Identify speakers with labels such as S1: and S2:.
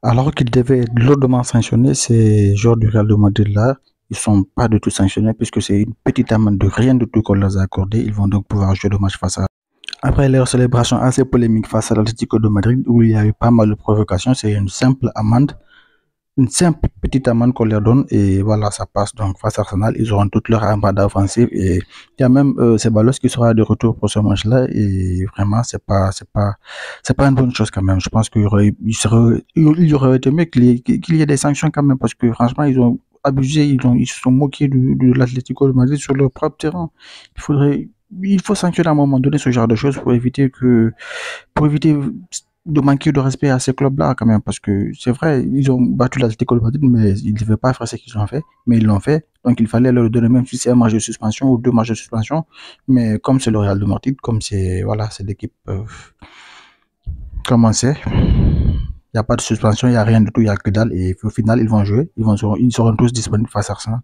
S1: Alors qu'ils devaient être lourdement sanctionnés, ces joueurs du Real de Madrid là, ils sont pas du tout sanctionnés puisque c'est une petite amende de rien du tout qu'on leur a accordé. Ils vont donc pouvoir jouer le match face à. Après leur célébration assez polémique face à l'Atlético de Madrid, où il y a eu pas mal de provocations, c'est une simple petite amende qu'on leur donne et voilà, ça passe. Donc face à Arsenal, ils auront toute leur armada offensive et il y a même Ceballos qui sera de retour pour ce match-là et vraiment c'est pas une bonne chose quand même. Je pense il y aurait été mieux qu'il y ait des sanctions quand même parce que franchement ils ont abusé, ils se sont moqués de l'Atlético de Madrid sur leur propre terrain. Il faudrait il faut sanctionner à un moment donné ce genre de choses pour éviter de manquer de respect à ces clubs-là quand même, parce que c'est vrai, ils ont battu l'Atlético de Madrid, mais ils ne devaient pas faire ce qu'ils ont fait, mais ils l'ont fait, donc il fallait leur donner même si c'est un match de suspension ou deux matchs de suspension, mais comme c'est le Real de Madrid, comme c'est voilà, c'est l'équipe comment c'est, il n'y a pas de suspension, il n'y a rien du tout, il n'y a que dalle, et au final ils vont jouer, ils seront tous disponibles face à Arsenal.